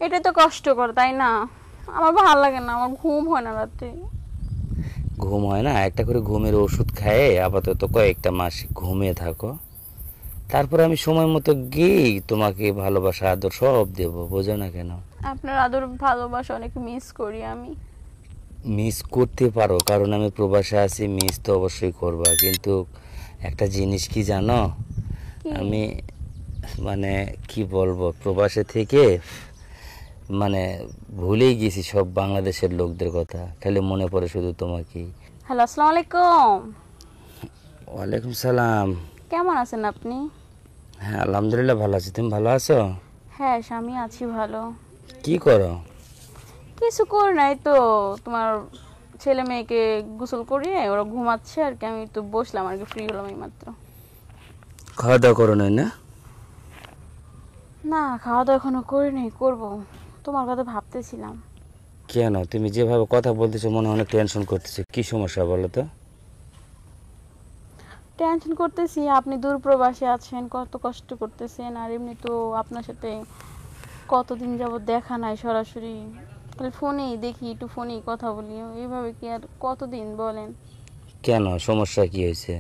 এটা তো কষ্টকর, তাই না? আমার ভালো লাগে না, আমার ঘুম হয় না রাতে। ঘুম হয় না? একটা করে ঘুমের ওষুধ খায় আপাতত কয়েকটা মাস ঘুমিয়ে থাকো, তারপর আমি সময় মতো গিয়ে তোমাকে ভালোবাসা আদর সব দেবো। বোঝো না কেন? আপনার আদর ভালোবাসা অনেক মিস করি আমি। মিস করতে পারো, কারণ আমি প্রবাসে আছি, মিস তো অবশ্যই করবা, কিন্তু একটা জিনিস কি জানো? কি? আমি মানে কি বলবো, প্রবাসে থেকে মানে ভুলেই গেছি সব বাংলাদেশের লোকদের কথা, খালি মনে পড়ে শুধু তোমাকেই। হ্যালো, আসসালামু আলাইকুম। ওয়ালাইকুম সালাম। কেমন আছেন আপনি? হ্যাঁ আলহামদুলিল্লাহ ভালো আছি, তুমি ভালো আছো? হ্যাঁ, স্বামী আছি ভালো। কি করো? কিছু করি নাই তো, তোমার ছেলে মেয়েকে গোসল করিয়ে ওরা ঘুমাচ্ছে আর কি, আমি তো বসলাম আর কি, ফ্রি হলাম এই মাত্র। খাওয়া দাওয়া করো নাই না? না, খাওয়া দাওয়া এখনো করি নাই, করবো। তোমার কথা ভাবতেছিলাম। কেন তুমি যেভাবে কথা বলতেছো মনে হয় অনেক টেনশন করতেছো, কি সমস্যা বলো তো? টেনশন করতেছি, আপনি দূর প্রবাসে আছেন, কত কষ্ট করতেছেন, আর এমনি তো আপনার সাথে কতদিন যাবত দেখা নাই সরাসরি, তাহলে ফোনেই দেখি, একটু ফোনেই কথা বলি, এইভাবে কি আর কতদিন বলেন? কেন সমস্যা কি হয়েছে?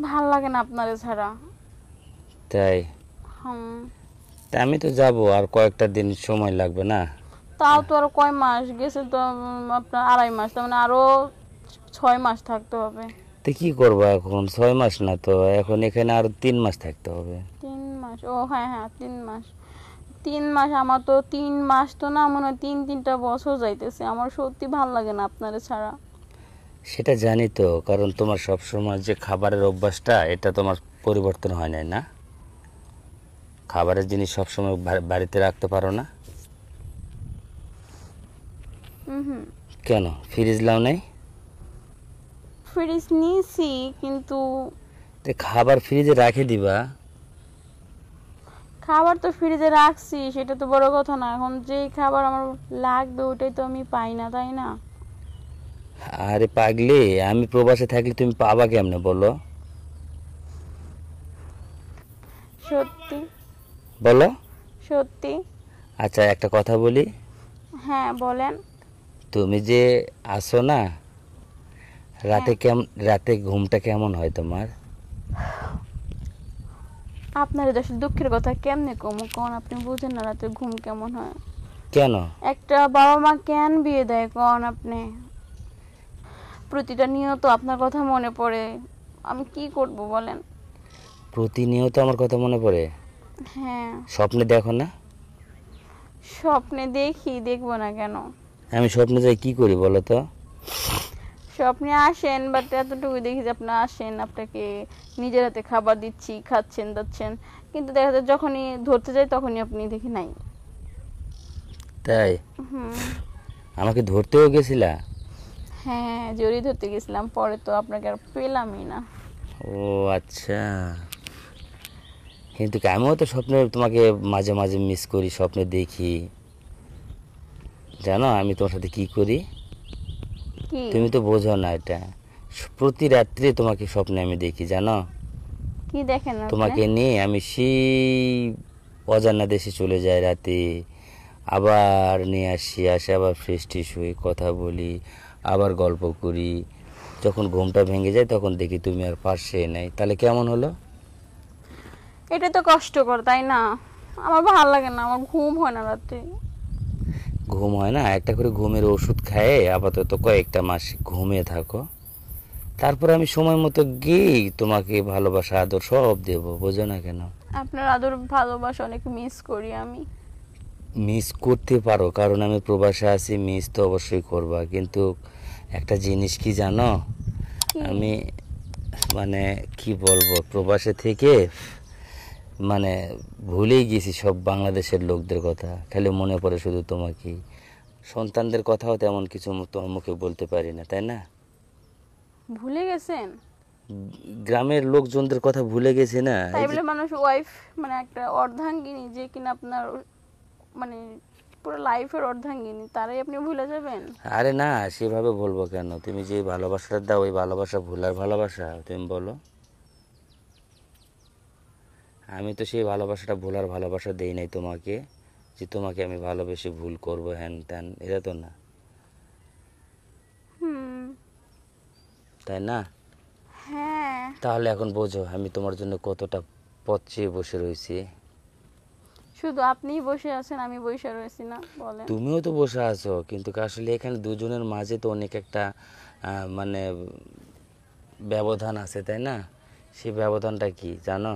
ভাল লাগে না আপনারে ছাড়া। তাই? হুম। তা আমি তো যাব, আর কয়েকটা দিন সময় লাগবে না? তাও তো আরো কয় মাস গেছে তো, আপনার 2.5 মাস, তার মানে আরো 6 মাস থাকতে হবে। তো কি করবো এখন? 6 মাস না তো, এখন এখানে আরো 3 মাস থাকতে হবে। 3 মাস? ও হ্যাঁ হ্যাঁ, 3 মাস। 3 মাস? আমার তো 3 মাস তো না, মনে হয় 3-3টা বছর যাইতেছে। আমার সত্যি ভাল লাগে না আপনারে ছাড়া। সেটা জানি তো, কারণ তোমার সব সময় যে খাবারের অভ্যাসটা, এটা তোমার পরিবর্তন হয় নাই না? খাবারের জিনিস সবসময় বাড়িতে রাখতে পারো না? হুম। কেন ফ্রিজ লাও নাই? ফ্রিজ নিয়েছি, কিন্তু তো খাবার ফ্রিজে রাখে দিবা। খাবার তো ফ্রিজে রাখছি, সেটা তো বড় কথা না। এখন যেই খাবার আমার লাগবে ওটাই তো আমি পাই না, তাই না? আরে পাগলি, আমি প্রবাসে থাকলে তুমি পাবা কেমনে বলো? সত্যি। বলো। সত্যি। আচ্ছা একটা কথা বলি, হ্যাঁ বলেন। তুমি যে আসো না, হ্যাঁ, রাতে ঘুমটা কেমন হয় তোমার? আপনার দেশের দুঃখের কথা কেমনে কমু কোন? আপনি বুঝেন না রাতে ঘুম কেমন হয়? কেন? একটা বাবা মা কেন বিয়ে দেয় কোন আপনি? প্রতিটা নিয়ত আপনার কথা মনে পড়ে, আমি কি করব বলেন? প্রতিনিয়ত আমার কথা মনে পড়ে? হ্যাঁ। স্বপ্নে দেখো না? স্বপ্নে দেখি, দেখবো না কেন? আমি স্বপ্নে যাই কি করি বলো তো? স্বপ্নে আসেন, বাট এতটুকু দেখি যে আপনি আসেন, আপনাকে নিজের হাতে খাবার দিচ্ছি, খাচ্ছেন দাচ্ছেন, কিন্তু দেখা যায় যখনই ধরতে যাই তখনই আপনি দেখি নাই। তাই? হুম। আমাকে ধরতেও গেছিলা? হ্যাঁ, জড়িয়ে ধরতে গেছিলাম, পরে তো আপনাকে আর পেলামই না। ও আচ্ছা। কিন্তু কি, আমিও তো স্বপ্নে তোমাকে মাঝে মাঝে মিস করি, স্বপ্নে দেখি। জানো আমি তোমার সাথে কি করি? কি? তুমি তো বোঝো না এটা। প্রতি রাত্রে তোমাকে স্বপ্নে আমি দেখি, জানো? কি দেখেন আপনি? তোমাকে নিয়ে আমি সেই অজানা দেশে চলে যাই রাতে, আবার নিয়ে আসি আবার ফ্রেশ ট্রেশ হই, কথা বলি, আবার গল্প করি। যখন ঘুমটা ভেঙে যায় তখন দেখি তুমি আর পাশে নাই, তাহলে কেমন হলো? এটা তো কষ্টকর, তাই না? আমার ভালো লাগে না, আমার ঘুম হয় না রাতে। ঘুম হয় না? একটা করে ঘুমের ওষুধ খায় আপাতত কয়েকটা মাস ঘুমিয়ে থাকো, তারপর আমি সময় মতো গিয়ে তোমাকে ভালোবাসা আদর সব দেবো। বোঝো না কেন? আপনার আদর ভালোবাসা অনেক মিস করি আমি। মিস করতে পারো, কারণ আমি প্রবাসে আছি, মিস তো অবশ্যই করবা, কিন্তু একটা জিনিস কি জানো? কি? আমি মানে কি বলবো, প্রবাসে থেকে মানে ভুলেই গেছি সব বাংলাদেশের লোকদের কথা, খালি মনে পড়ে শুধু তোমাকেই। সন্তানদের কথাও তেমন কিছু তোমার মুখে বলতে পারি না, তাই না? ভুলে গেছেন? গ্রামের লোকজনদের কথা ভুলে গেছি না, তাই এই যে। বলে মানুষ ওয়াইফ, মানে একটা অর্ধাঙ্গিনী যে কিনা আপনার, মানে পুরো লাইফের অর্ধাঙ্গিনী, তারাই আপনি ভুলে যাবেন? আরে না, সেভাবে বলবো কেন? তুমি যে ভালোবাসাটা দাও, ওই ভালোবাসা ভুলার ভালোবাসা তুমি বলো? আমি তো সেই ভালোবাসাটা ভোলার ভালোবাসা দেই নাই তোমাকে। যে তোমাকে আমি ভালোবেসে ভুল করব হ্যান ত্যান, এটা তো না, হুম। তাই না? হ্যাঁ। তাহলে এখন বোঝো আমি তোমার জন্য কতটা পথ চেয়ে বসে রয়েছি। শুধু আপনিই বসে আছেন, আমি বসে রয়েছি না, বলেন। তুমিও তো বসে আছো, কিন্তু আসলে এখানে দুজনের মাঝে তো অনেক একটা মানে ব্যবধান আছে, তাই না? সেই ব্যবধানটা কি জানো?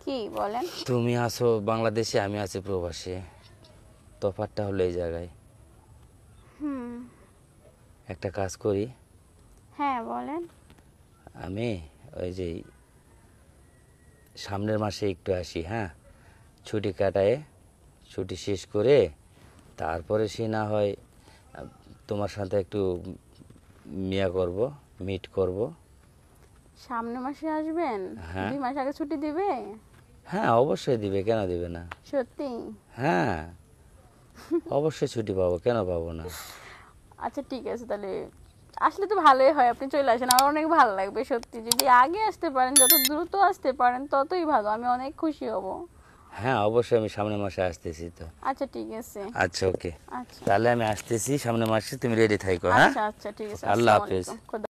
কি বলেন? তুমি আছো বাংলাদেশে, আমি আছি প্রবাসে। তফাৎটা হলো এই জায়গায়। হুম। একটা কাজ করি, হ্যাঁ বলেন। আমি ওই যে সামনের মাসে একটু আসি, হ্যাঁ, ছুটি কাটায়, ছুটি শেষ করে তারপরে সে না হয় তোমার সাথে একটু মিট করব। সামনের মাসে আসবেন? হ্যাঁ। 2 মাস আগে ছুটি দিবে? হ্যাঁ অবশ্যই দিবে, কেন দিবে না? সত্যি? হ্যাঁ অবশ্যই ছুটি পাবো, কেন পাবো না? আচ্ছা ঠিক আছে, তাহলে আসলে তো ভালোই হয়, আপনি চলে আসেন, আমার অনেক ভালো লাগবে সত্যি। যদি আগে আসতে পারেন, যত দ্রুত আসতে পারেন ততই ভালো, আমি অনেক খুশি হব। হ্যাঁ অবশ্যই, আমি সামনের মাসে আসতেছি তো। আচ্ছা ঠিক আছে। আচ্ছা ওকে, আচ্ছা তাহলে আমি আসতেছি সামনের মাসে, তুমি রেডি থাকো, হ্যাঁ? আচ্ছা আচ্ছা ঠিক আছে। আল্লাহ আসসালামু হাফেজ। আলাইকুম।